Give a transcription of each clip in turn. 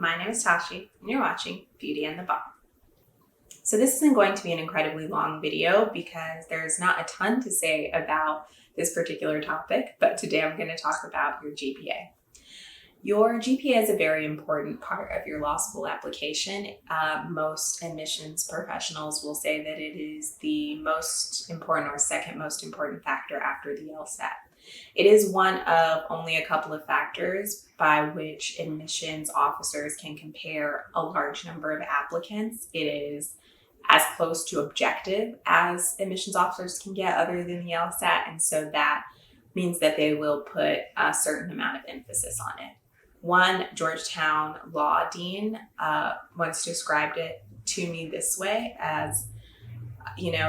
My name is Tashi, and you're watching Beauty and the Bomb. So this isn't going to be an incredibly long video because there's not a ton to say about this particular topic, but today I'm going to talk about your GPA. Your GPA is a very important part of your law school application. Most admissions professionals will say that it is the most important or second most important factor after the LSAT. It is one of only a couple of factors by which admissions officers can compare a large number of applicants. It is as close to objective as admissions officers can get other than the LSAT, and so that means that they will put a certain amount of emphasis on it. One Georgetown law dean once described it to me this way as,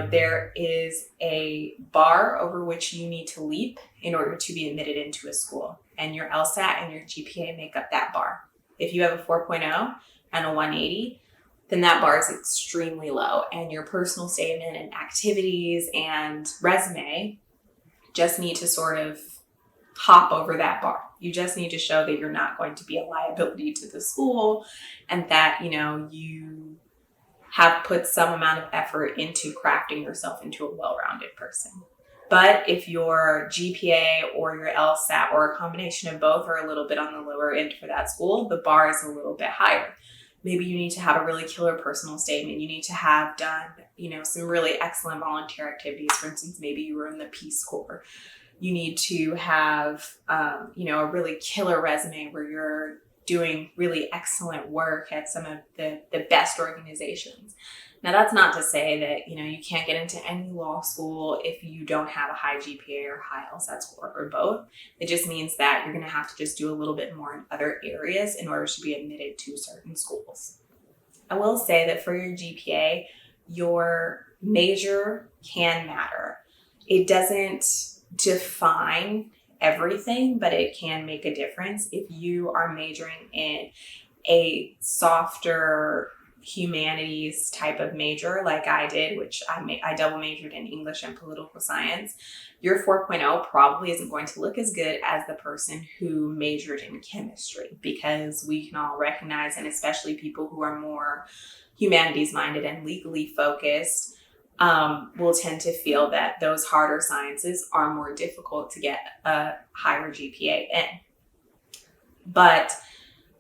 there is a bar over which you need to leap in order to be admitted into a school, and your LSAT and your GPA make up that bar. If you have a 4.0 and a 180, then that bar is extremely low, and your personal statement and activities and resume just need to sort of hop over that bar. You just need to show that you're not going to be a liability to the school and that, you have put some amount of effort into crafting yourself into a well-rounded person. But if your GPA or your LSAT or a combination of both are a little bit on the lower end for that school, the bar is a little bit higher. Maybe you need to have a really killer personal statement. You need to have done, some really excellent volunteer activities. For instance, maybe you were in the Peace Corps. You need to have, a really killer resume where you're doing really excellent work at some of the best organizations. Now, that's not to say that, you can't get into any law school if you don't have a high GPA or high LSAT score or both. It just means that you're going to have to just do a little bit more in other areas in order to be admitted to certain schools. I will say that for your GPA, your major can matter. It doesn't define everything, but it can make a difference. If you are majoring in a softer humanities type of major like I did, which I double majored in English and political science, your 4.0 probably isn't going to look as good as the person who majored in chemistry, because we can all recognize, and especially people who are more humanities minded and legally focused, will tend to feel that those harder sciences are more difficult to get a higher GPA in. But,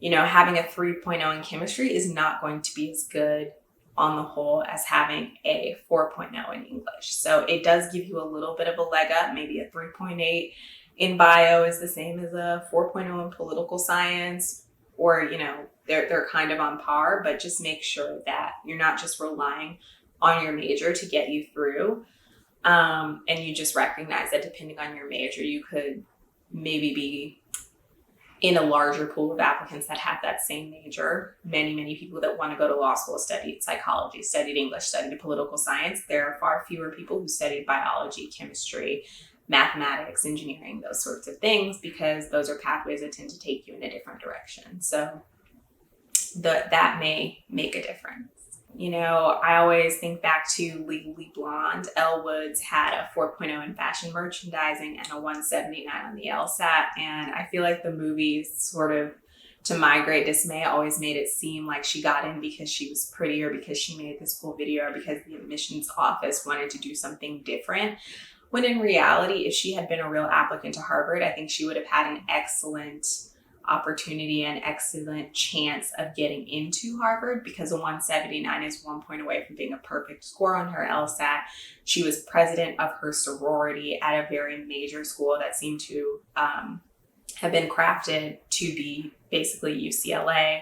having a 3.0 in chemistry is not going to be as good on the whole as having a 4.0 in English. So it does give you a little bit of a leg up. Maybe a 3.8 in bio is the same as a 4.0 in political science, or, they're kind of on par, but just make sure that you're not just relying on your major to get you through. And you just recognize that depending on your major, you could maybe be in a larger pool of applicants that have that same major. Many people that want to go to law school studied psychology, studied English, studied political science. There are far fewer people who studied biology, chemistry, mathematics, engineering, those sorts of things, because those are pathways that tend to take you in a different direction. So that may make a difference. I always think back to Legally Blonde. Elle Woods had a 4.0 in fashion merchandising and a 179 on the LSAT. And I feel like the movie sort of, to my great dismay, always made it seem like she got in because she was pretty, or because she made this cool video, or because the admissions office wanted to do something different. When in reality, if she had been a real applicant to Harvard, I think she would have had an excellent opportunity and excellent chance of getting into Harvard, because a 179 is 1 point away from being a perfect score on her LSAT. She was president of her sorority at a very major school that seemed to have been crafted to be basically UCLA.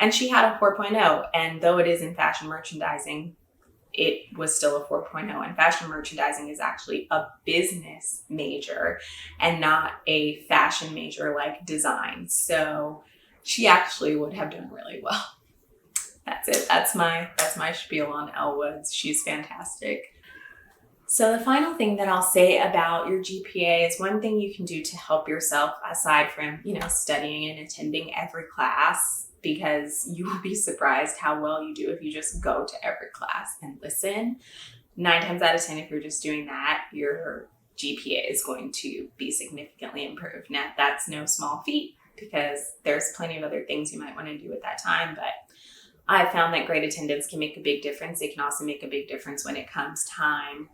And she had a 4.0. And though it is in fashion merchandising, it was still a 4.0, and fashion merchandising is actually a business major and not a fashion major like design. So she actually would have done really well. That's it. That's my spiel on Elle Woods. She's fantastic. So the final thing that I'll say about your GPA is one thing you can do to help yourself, aside from, studying and attending every class, because you will be surprised how well you do if you just go to every class and listen. 9 times out of 10, if you're just doing that, your GPA is going to be significantly improved. Now, that's no small feat, because there's plenty of other things you might want to do at that time. But I found that grade attendance can make a big difference. It can also make a big difference when it comes time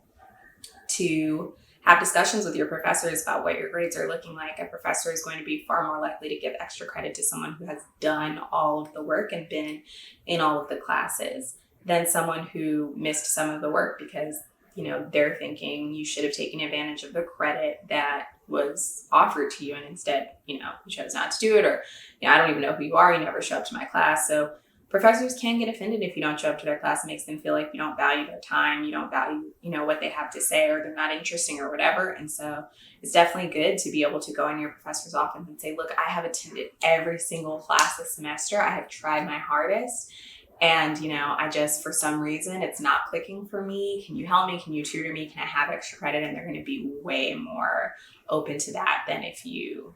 to have discussions with your professors about what your grades are looking like. A professor is going to be far more likely to give extra credit to someone who has done all of the work and been in all of the classes than someone who missed some of the work because, they're thinking you should have taken advantage of the credit that was offered to you and instead, you chose not to do it, or, I don't even know who you are. You never show up to my class. So professors can get offended if you don't show up to their class. It makes them feel like you don't value their time, you don't value, what they have to say, or they're not interesting or whatever. And so it's definitely good to be able to go in your professor's office and say, look, I have attended every single class this semester. I have tried my hardest. And, I just, for some reason, it's not clicking for me. Can you help me? Can you tutor me? Can I have extra credit? And they're going to be way more open to that than if you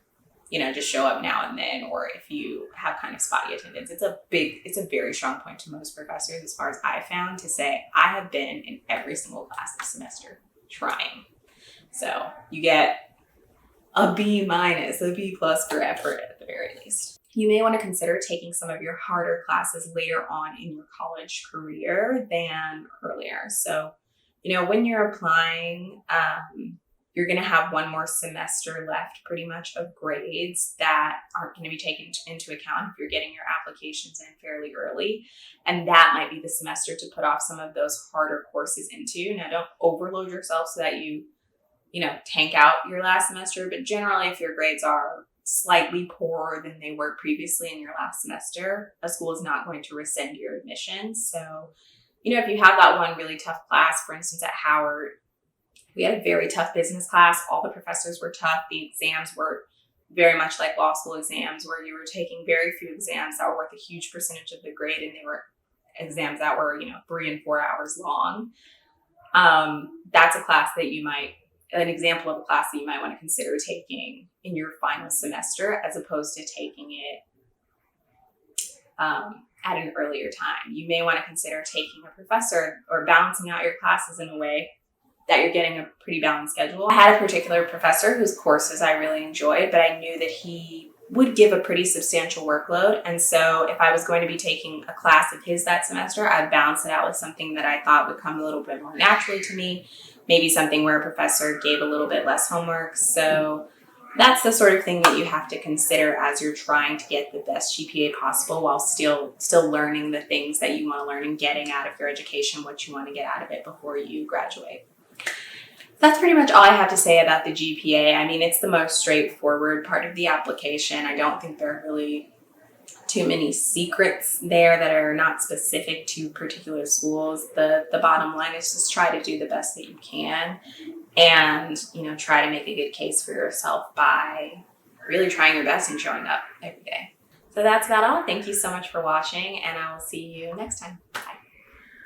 just show up now and then, or if you have kind of spotty attendance. It's a very strong point to most professors, as far as I found, to say, I have been in every single class this semester trying. So you get a B-, a B+ for effort at the very least. You may want to consider taking some of your harder classes later on in your college career than earlier. So, when you're applying, you're going to have one more semester left pretty much of grades that aren't going to be taken into account if you're getting your applications in fairly early. And that might be the semester to put off some of those harder courses into. Now, don't overload yourself so that you tank out your last semester. But generally, if your grades are slightly poorer than they were previously in your last semester, a school is not going to rescind your admission. So, if you have that one really tough class, for instance, at Howard, we had a very tough business class. All the professors were tough. The exams were very much like law school exams, where you were taking very few exams that were worth a huge percentage of the grade, and they were exams that were, 3 and 4 hours long. That's a class that an example of a class that you might want to consider taking in your final semester, as opposed to taking it at an earlier time. You may want to consider taking a professor or balancing out your classes in a way that you're getting a pretty balanced schedule. I had a particular professor whose courses I really enjoyed, but I knew that he would give a pretty substantial workload. And so if I was going to be taking a class of his that semester, I'd balance it out with something that I thought would come a little bit more naturally to me, maybe something where a professor gave a little bit less homework. So that's the sort of thing that you have to consider as you're trying to get the best GPA possible while still learning the things that you want to learn and getting out of your education what you want to get out of it before you graduate. That's pretty much all I have to say about the GPA. I mean, it's the most straightforward part of the application. I don't think there are really too many secrets there that are not specific to particular schools. The bottom line is just try to do the best that you can and, try to make a good case for yourself by really trying your best and showing up every day. So that's about all. Thank you so much for watching, and I will see you next time.